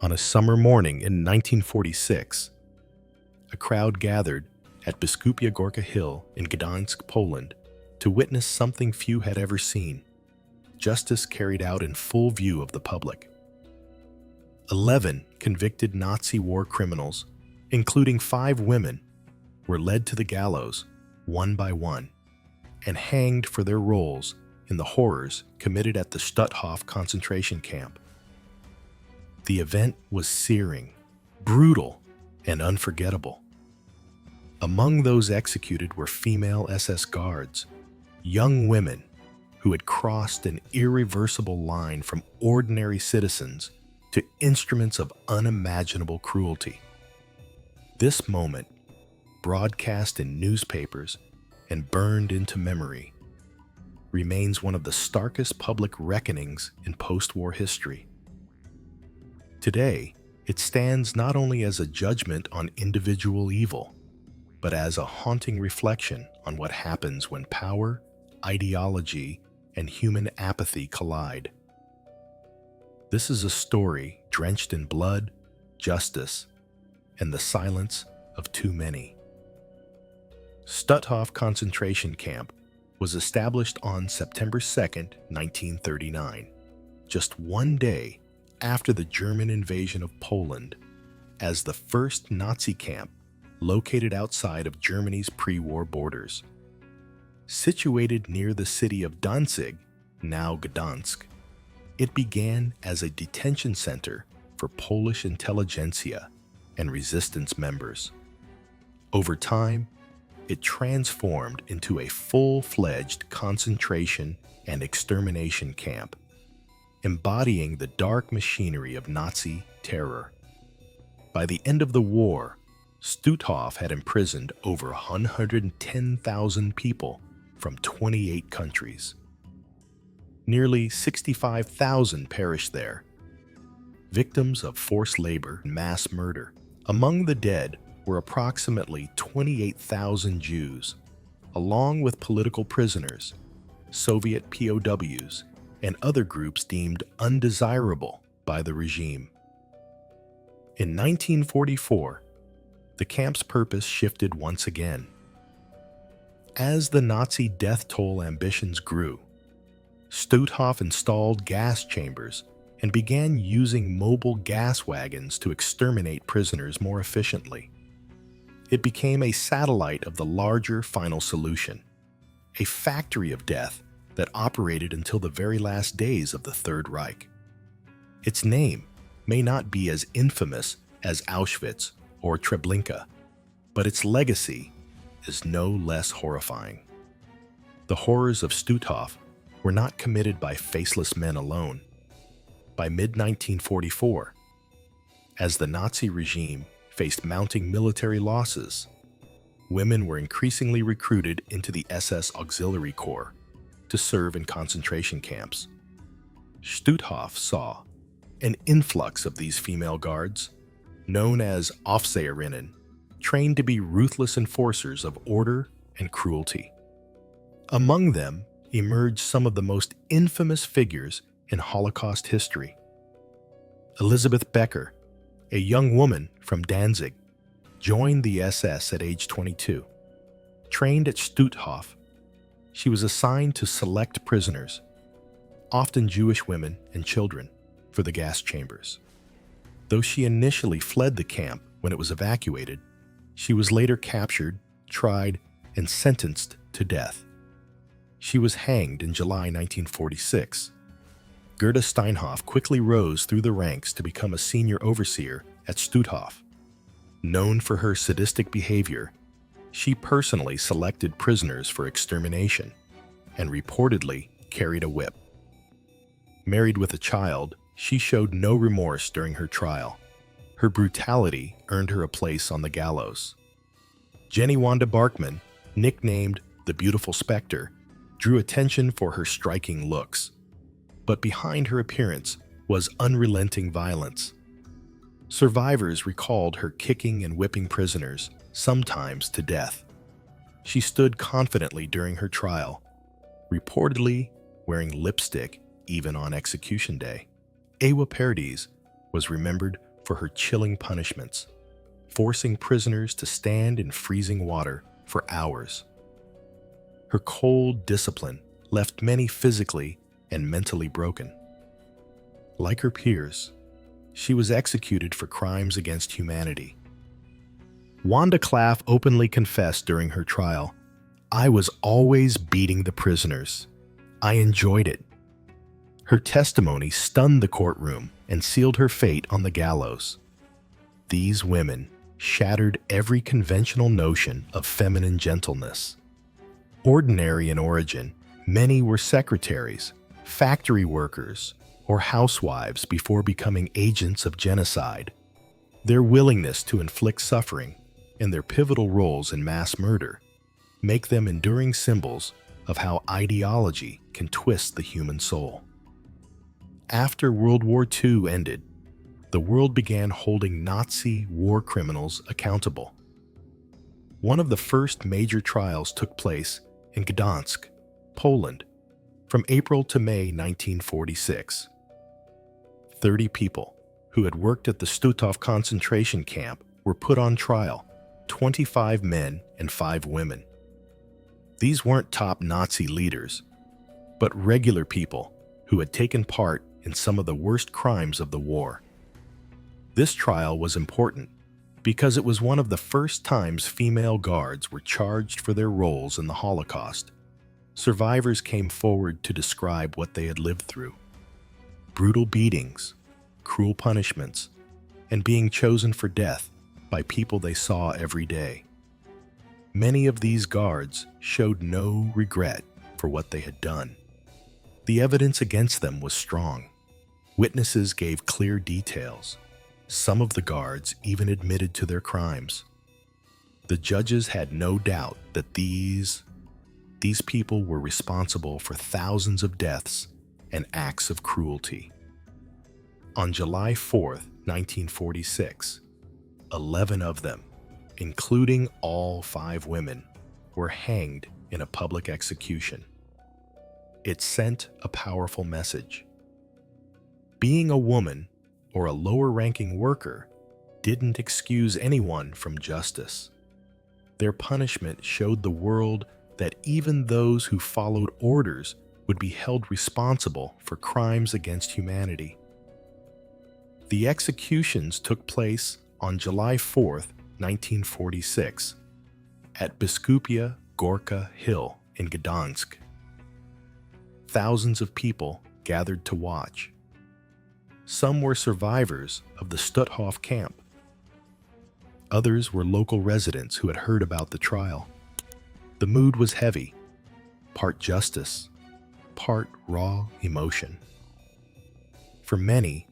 On a summer morning in 1946, a crowd gathered at Biskupia Górka Hill in Gdańsk, Poland, to witness something few had ever seen: justice carried out in full view of the public. 11 convicted Nazi war criminals, including 5 women, were led to the gallows one by one and hanged for their roles in the horrors committed at the Stutthof concentration camp. The event was searing, brutal, and unforgettable. Among those executed were female SS guards, young women who had crossed an irreversible line from ordinary citizens to instruments of unimaginable cruelty. This moment, broadcast in newspapers and burned into memory, remains one of the starkest public reckonings in post-war history. Today, it stands not only as a judgment on individual evil, but as a haunting reflection on what happens when power, ideology, and human apathy collide. This is a story drenched in blood, justice, and the silence of too many. Stutthof concentration camp was established on September 2, 1939, just one day after the German invasion of Poland, as the first Nazi camp located outside of Germany's pre-war borders. Situated near the city of Danzig, now Gdańsk, it began as a detention center for Polish intelligentsia and resistance members. Over time, it transformed into a full-fledged concentration and extermination camp, embodying the dark machinery of Nazi terror. By the end of the war, Stutthof had imprisoned over 110,000 people from 28 countries. Nearly 65,000 perished there, victims of forced labor and mass murder. Among the dead were approximately 28,000 Jews, along with political prisoners, Soviet POWs, and other groups deemed undesirable by the regime. In 1944, the camp's purpose shifted once again. As the Nazi death toll ambitions grew, Stutthof installed gas chambers and began using mobile gas wagons to exterminate prisoners more efficiently. It became a satellite of the larger final solution, a factory of death that operated until the very last days of the Third Reich. Its name may not be as infamous as Auschwitz or Treblinka, but its legacy is no less horrifying. The horrors of Stutthof were not committed by faceless men alone. By mid-1944, as the Nazi regime faced mounting military losses, women were increasingly recruited into the SS Auxiliary Corps to serve in concentration camps. Stutthof saw an influx of these female guards, known as Aufseherinnen, trained to be ruthless enforcers of order and cruelty. Among them emerged some of the most infamous figures in Holocaust history. Elizabeth Becker, a young woman from Danzig, joined the SS at age 22. Trained at Stutthof, she was assigned to select prisoners, often Jewish women and children, for the gas chambers. Though she initially fled the camp when it was evacuated, she was later captured, tried, and sentenced to death. She was hanged in July 1946. Gerda Steinhoff quickly rose through the ranks to become a senior overseer at Stutthof. Known for her sadistic behavior, she personally selected prisoners for extermination and reportedly carried a whip. Married with a child, she showed no remorse during her trial. Her brutality earned her a place on the gallows. Jenny-Wanda Barkman, nicknamed the Beautiful Spectre, drew attention for her striking looks. But behind her appearance was unrelenting violence. Survivors recalled her kicking and whipping prisoners, sometimes to death. She stood confidently during her trial, reportedly wearing lipstick even on execution day. Ewa Paradis was remembered for her chilling punishments, forcing prisoners to stand in freezing water for hours. Her cold discipline left many physically and mentally broken. Like her peers, she was executed for crimes against humanity. Wanda Claff openly confessed during her trial, "I was always beating the prisoners. I enjoyed it." Her testimony stunned the courtroom and sealed her fate on the gallows. These women shattered every conventional notion of feminine gentleness. Ordinary in origin, many were secretaries, factory workers, or housewives before becoming agents of genocide. Their willingness to inflict suffering and their pivotal roles in mass murder make them enduring symbols of how ideology can twist the human soul. After World War II ended, the world began holding Nazi war criminals accountable. One of the first major trials took place in Gdańsk, Poland, from April to May 1946. 30 people who had worked at the Stutthof concentration camp were put on trial, 25 men and 5 women. These weren't top Nazi leaders, but regular people who had taken part in some of the worst crimes of the war. This trial was important because it was one of the first times female guards were charged for their roles in the Holocaust. Survivors came forward to describe what they had lived through: brutal beatings, cruel punishments, and being chosen for death by people they saw every day. Many of these guards showed no regret for what they had done. The evidence against them was strong. Witnesses gave clear details. Some of the guards even admitted to their crimes. The judges had no doubt that these people were responsible for thousands of deaths and acts of cruelty. On July 4th, 1946, 11 of them, including all 5 women, were hanged in a public execution. It sent a powerful message. Being a woman or a lower-ranking worker didn't excuse anyone from justice. Their punishment showed the world that even those who followed orders would be held responsible for crimes against humanity. The executions took place on July 4th, 1946, at Biskupia Górka Hill in Gdańsk. Thousands of people gathered to watch. Some were survivors of the Stutthof camp. Others were local residents who had heard about the trial. The mood was heavy, part justice, part raw emotion. For many,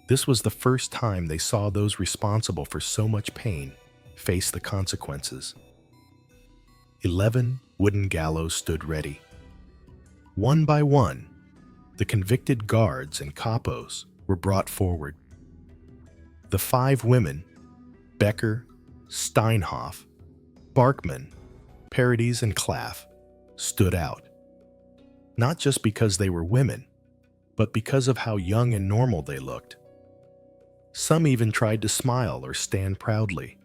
this was the first time they saw those responsible for so much pain face the consequences. 11 wooden gallows stood ready. One by one, the convicted guards and capos were brought forward. The 5 women, Becker, Steinhoff, Barkman, Paradis, and Claff, stood out. Not just because they were women, but because of how young and normal they looked. Some even tried to smile or stand proudly,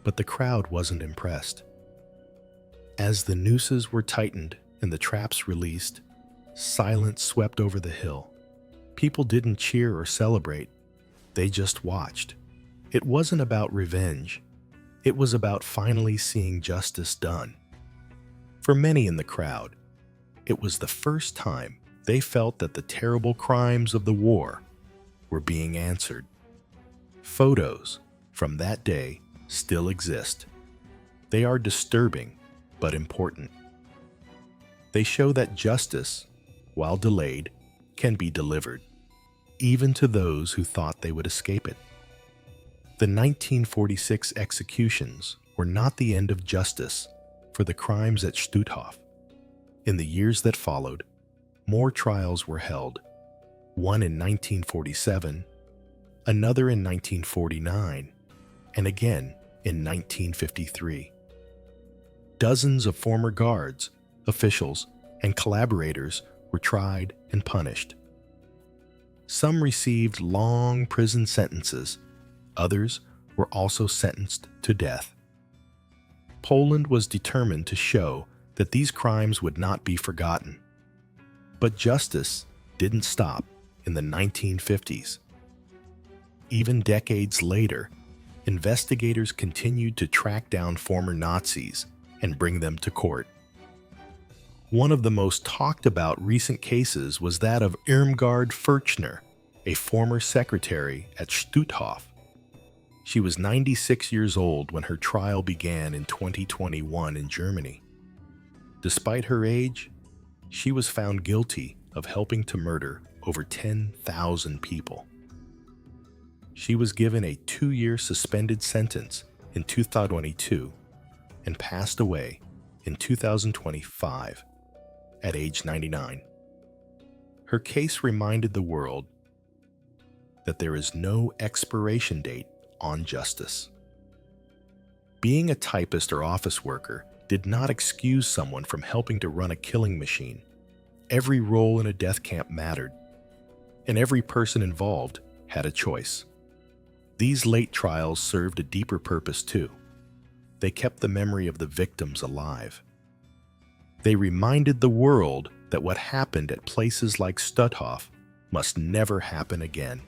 but the crowd wasn't impressed. As the nooses were tightened and the traps released, silence swept over the hill. People didn't cheer or celebrate. They just watched. It wasn't about revenge. It was about finally seeing justice done. For many in the crowd, it was the first time they felt that the terrible crimes of the war were being answered. Photos from that day still exist. They are disturbing but important. They show that justice, while delayed, can be delivered, even to those who thought they would escape it. The 1946 executions were not the end of justice for the crimes at Stutthof. In the years that followed, more trials were held, one in 1947, another in 1949, and again in 1953. Dozens of former guards, officials, and collaborators were tried and punished. Some received long prison sentences Others were also sentenced to death. Poland was determined to show that these crimes would not be forgotten. But justice didn't stop in the 1950s. Even decades later, investigators continued to track down former Nazis and bring them to court. One of the most talked about recent cases was that of Irmgard Furchner, a former secretary at Stutthof. She was 96 years old when her trial began in 2021 in Germany. Despite her age, she was found guilty of helping to murder over 10,000 people. She was given a 2-year suspended sentence in 2022 and passed away in 2025 at age 99. Her case reminded the world that there is no expiration date on justice. Being a typist or office worker did not excuse someone from helping to run a killing machine. Every role in a death camp mattered, and every person involved had a choice. These late trials served a deeper purpose too. They kept the memory of the victims alive. They reminded the world that what happened at places like Stutthof must never happen again.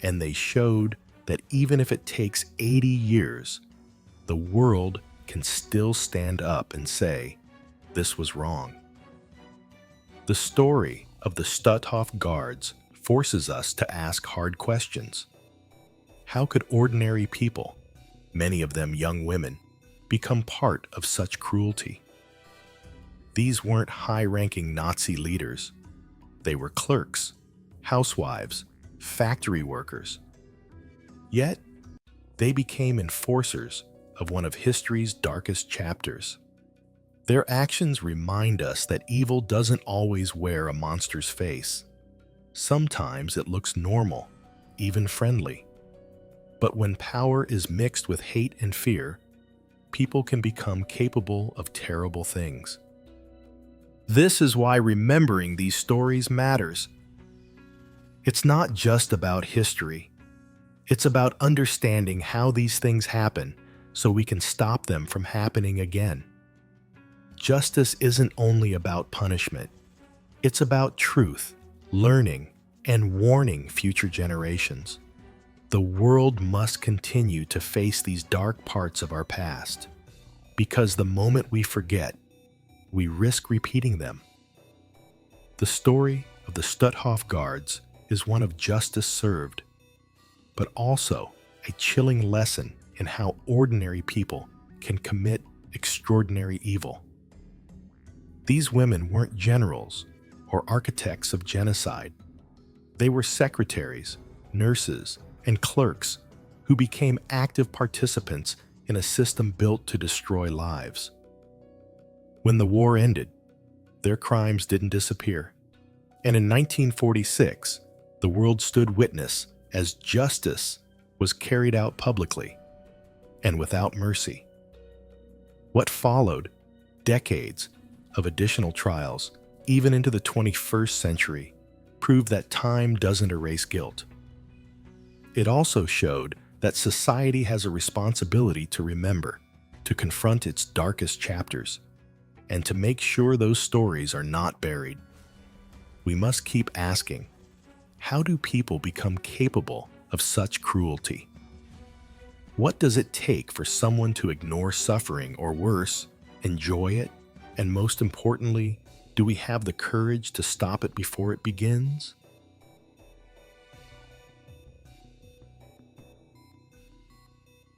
And they showed that even if it takes 80 years, the world can still stand up and say, this was wrong. The story of the Stutthof guards forces us to ask hard questions. How could ordinary people, many of them young women, become part of such cruelty? These weren't high-ranking Nazi leaders. They were clerks, housewives, factory workers. Yet, they became enforcers of one of history's darkest chapters. Their actions remind us that evil doesn't always wear a monster's face. Sometimes it looks normal, even friendly. But when power is mixed with hate and fear, people can become capable of terrible things. This is why remembering these stories matters. It's not just about history. It's about understanding how these things happen so we can stop them from happening again. Justice isn't only about punishment. It's about truth, learning, and warning future generations. The world must continue to face these dark parts of our past, because the moment we forget, we risk repeating them. The story of the Stutthof guards is one of justice served, but also a chilling lesson in how ordinary people can commit extraordinary evil. These women weren't generals or architects of genocide. They were secretaries, nurses, and clerks who became active participants in a system built to destroy lives. When the war ended, their crimes didn't disappear. And in 1946, the world stood witness as justice was carried out publicly and without mercy. What followed, decades of additional trials, even into the 21st century, proved that time doesn't erase guilt. It also showed that society has a responsibility to remember, to confront its darkest chapters, and to make sure those stories are not buried. We must keep asking, how do people become capable of such cruelty? What does it take for someone to ignore suffering, or worse, enjoy it? And most importantly, do we have the courage to stop it before it begins?